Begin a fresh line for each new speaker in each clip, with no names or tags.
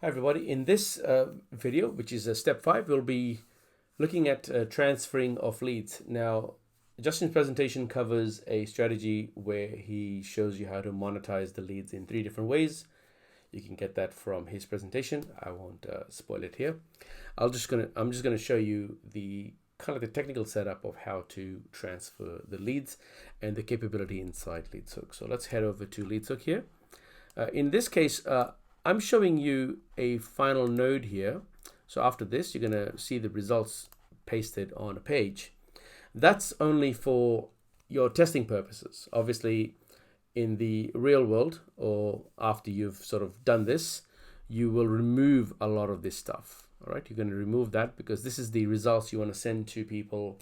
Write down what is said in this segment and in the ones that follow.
Hi everybody, in this video, which is step 5, we'll be looking at transferring of leads. Now, Justin's presentation covers a strategy where he shows you how to monetize the leads in 3 different ways. You can get that from his presentation. I won't spoil it here. I'm just gonna show you the kind of the technical setup of how to transfer the leads and the capability inside LeadsHook. So let's head over to LeadsHook here. In this case, I'm showing you a final node here. So after this, you're going to see the results pasted on a page. That's only for your testing purposes. Obviously, in the real world, or after you've sort of done this, you will remove a lot of this stuff. All right, you're going to remove that because this is the results you want to send to people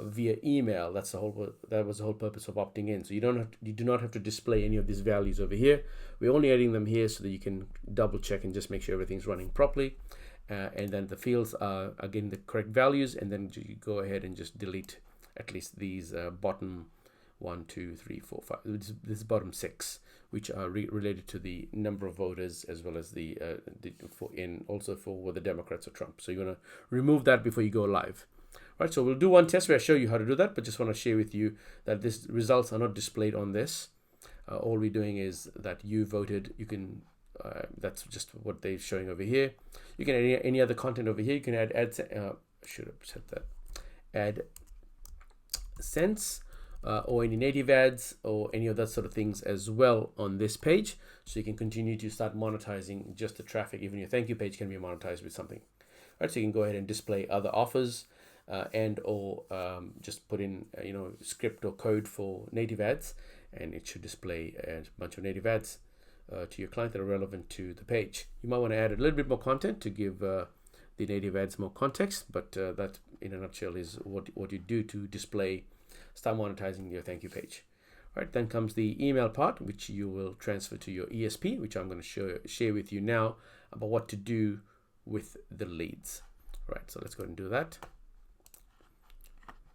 via email. That was the whole purpose of opting in. So you do not have to display any of these values over here. We're only adding them here so that you can double check and just make sure everything's running properly. And then the fields are getting the correct values, and then you go ahead and just delete at least these bottom 1, 2, 3, 4, 5. This bottom 6, which are related to the number of voters as well as also for the Democrats or Trump. So you want to remove that before you go live. Right, so we'll do one test where I show you how to do that, but just want to share with you that these results are not displayed on this. All we're doing is that you voted. You can, that's just what they're showing over here. You can add any other content over here. You can add should have set that, add cents or any native ads or any of that sort of things as well on this page. So you can continue to start monetizing just the traffic. Even your thank you page can be monetized with something. Right, so you can go ahead and display other offers. And/or just put in script or code for native ads, and it should display a bunch of native ads to your client that are relevant to the page. You might want to add a little bit more content to give the native ads more context, but that in a nutshell is what you do to start monetizing your thank you page. All right, then comes the email part, which you will transfer to your ESP, which I'm going to share with you now about what to do with the leads. All right, so let's go ahead and do that.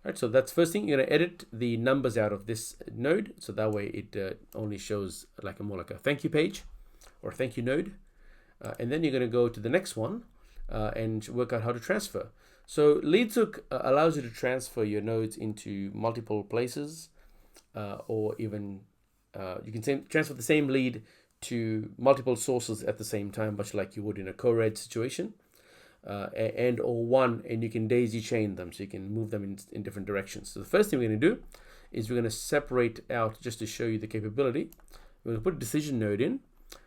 Right, so that's first thing. You're going to edit the numbers out of this node, so that way it only shows more like a thank you page or thank you node. And then you're going to go to the next one and work out how to transfer. So LeadsHook allows you to transfer your nodes into multiple places, or even you can transfer the same lead to multiple sources at the same time, much like you would in a co-read situation. And you can daisy chain them, so you can move them in different directions. So the first thing we're going to do is we're going to separate out, just to show you the capability. We're going to put a decision node in,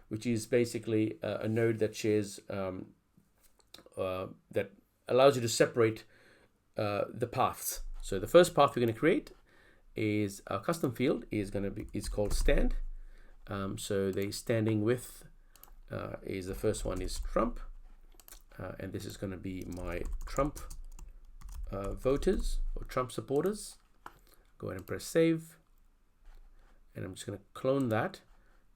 which is basically a node that shares that allows you to separate the paths. So the first path we're going to create is a custom field is called stand. So the standing with is the first one is Trump. And this is going to be my Trump voters or Trump supporters. Go ahead and press save. And I'm just going to clone that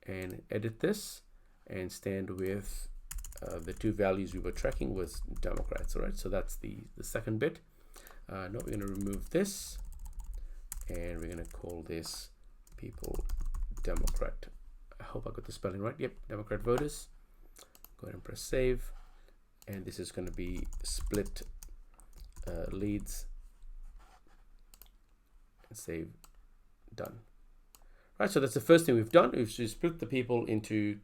and edit this and stand with the 2 values we were tracking was Democrats. All right, so that's the second bit. Now we're going to remove this and we're going to call this people Democrat. I hope I got the spelling right. Yep, Democrat voters. Go ahead and press save. And this is going to be split leads and save, done. Right, so that's the first thing we've done. We've split the people into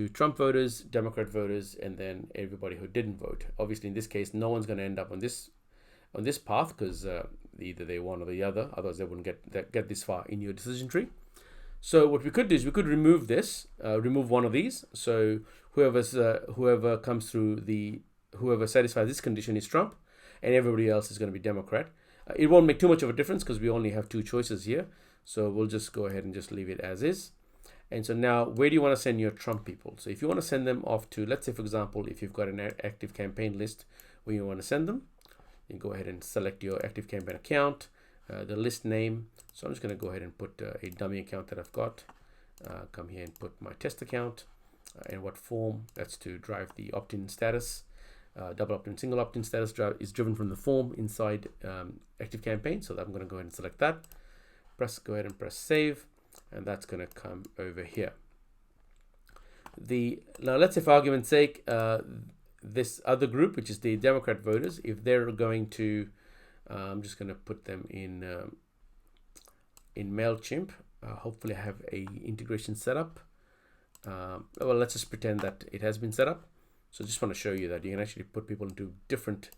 Trump voters, Democrat voters, and then everybody who didn't vote. Obviously, in this case, no one's going to end up on this path because either they one or the other. Otherwise, they wouldn't get this far in your decision tree. So what we could do is we could remove this, remove one of these. So whoever satisfies this condition is Trump, and everybody else is going to be Democrat. It won't make too much of a difference because we only have 2 choices here. So we'll just go ahead and just leave it as is. And so now, where do you want to send your Trump people? So if you want to send them off to, let's say for example, if you've got an active campaign list where you want to send them, you go ahead and select your active campaign account. The list name. So I'm just going to go ahead and put a dummy account that I've got. Come here and put my test account and what form. That's to drive the opt-in status. Double opt-in, single opt-in status is driven from the form inside Active Campaign. So I'm going to go ahead and select that. Go ahead and press save, and that's going to come over here. Now let's say for argument's sake, this other group, which is the Democrat voters, if they're going to, I'm just going to put them in MailChimp. Hopefully I have a integration set up. Well, let's just pretend that it has been set up. So I just want to show you that you can actually put people into different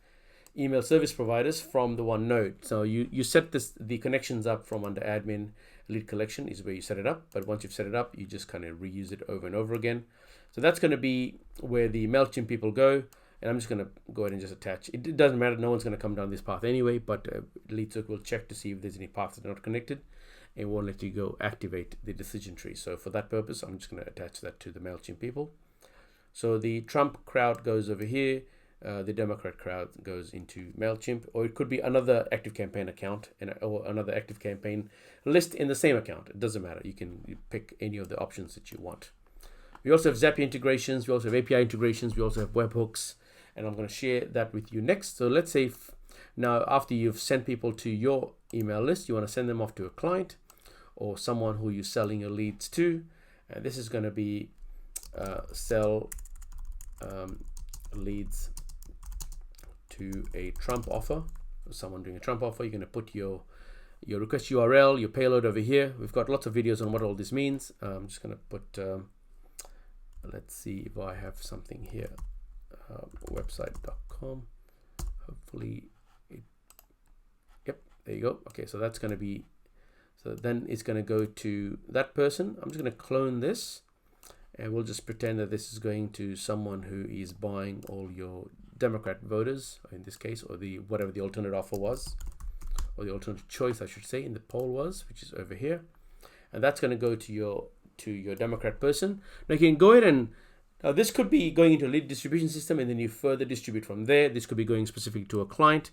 email service providers from the one node. So you set the connections up from under admin. Lead collection is where you set it up, but once you've set it up, you just kind of reuse it over and over again. So that's going to be where the MailChimp people go, and I'm just going to go ahead and just attach. It doesn't matter, no one's going to come down this path anyway, but LeadsHook will check to see if there's any paths that are not connected, and won't let you go activate the decision tree. So for that purpose, I'm just going to attach that to the MailChimp people. So the Trump crowd goes over here, the Democrat crowd goes into MailChimp, or it could be another ActiveCampaign account or another ActiveCampaign list in the same account. It doesn't matter. You can pick any of the options that you want. We also have Zapier integrations. We also have API integrations. We also have webhooks, and I'm going to share that with you next. So let's say now after you've sent people to your email list, you want to send them off to a client or someone who you're selling your leads to. And this is going to be sell leads to a Trump offer. Someone doing a Trump offer, you're going to put your request URL, your payload over here. We've got lots of videos on what all this means. I'm just going to put, let's see if I have something here, website.com. Hopefully, yep, there you go. Okay, so that's going to be, so then it's going to go to that person. I'm just going to clone this, and we'll just pretend that this is going to someone who is buying all your Democrat voters, in this case, or whatever the alternate offer was, or the alternate choice, I should say, in the poll was, which is over here, and that's going to go to your Democrat person. Now you can go ahead and this could be going into a lead distribution system, and then you further distribute from there. This could be going specific to a client.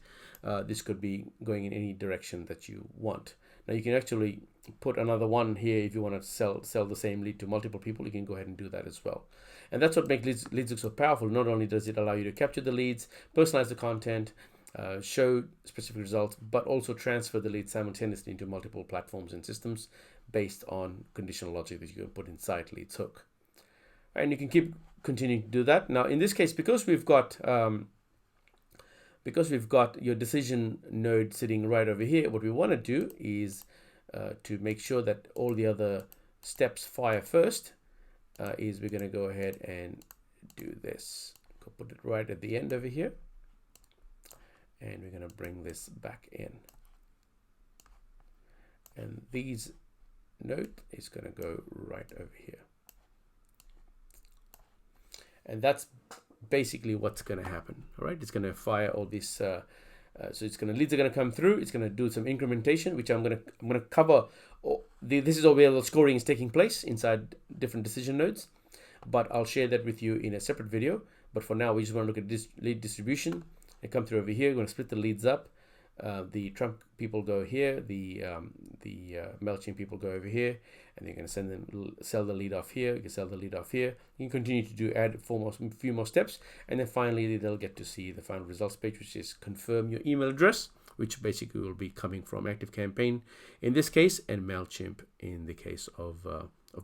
This could be going in any direction that you want. Now you can actually put another one here if you want to sell the same lead to multiple people. You can go ahead and do that as well. And that's what makes LeadsHook so powerful. Not only does it allow you to capture the leads, personalize the content, show specific results, but also transfer the leads simultaneously into multiple platforms and systems based on conditional logic that you can put inside LeadsHook. And you can continuing to do that. Now in this case, because we've got your decision node sitting right over here, what we want to do is to make sure that all the other steps fire first, is we're going to go ahead and do this. Go put it right at the end over here, and we're going to bring this back in. And these node is going to go right over here. And that's basically what's going to happen. All right, it's going to fire all this. So it's going to leads are going to come through. It's going to do some incrementation, which I'm going to cover. This is where the scoring is taking place inside different decision nodes, but I'll share that with you in a separate video. But for now, we just want to look at this lead distribution and come through over here. We're going to split the leads up. The Trump people go here. The MailChimp people go over here, and they're going to sell the lead off here. You can sell the lead off here. You can continue to add a few more steps, and then finally they'll get to see the final results page, which is confirm your email address, which basically will be coming from ActiveCampaign in this case, and MailChimp in the case of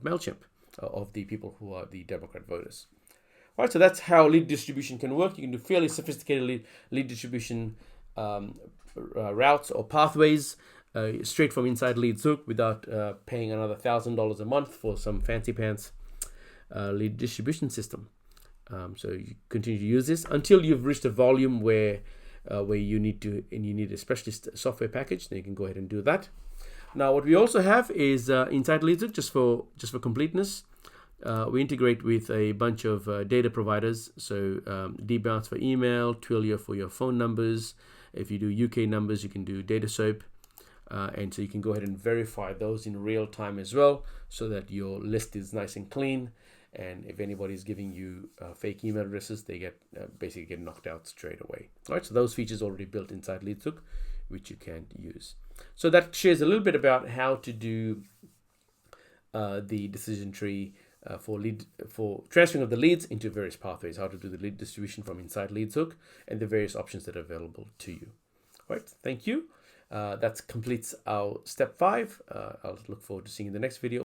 MailChimp, of the people who are the Democrat voters. All right, so that's how lead distribution can work. You can do fairly sophisticated lead distribution routes or pathways straight from inside LeadsHook without paying another $1,000 a month for some fancy pants lead distribution system. So you continue to use this until you've reached a volume where you need a specialist software package. Then you can go ahead and do that. Now what we also have is inside LeadsHook, just for completeness, we integrate with a bunch of data providers. So Dbounce for email, Twilio for your phone numbers. If you do UK numbers, you can do DataSoap. And so you can go ahead and verify those in real time as well, so that your list is nice and clean. And if anybody's giving you fake email addresses, they basically get knocked out straight away. All right, so those features already built inside LeadsHook, which you can use. So that shares a little bit about how to do the decision tree for transferring of the leads into various pathways, how to do the lead distribution from inside LeadsHook, and the various options that are available to you. All right, thank you. That completes our step 5. I'll look forward to seeing you in the next video.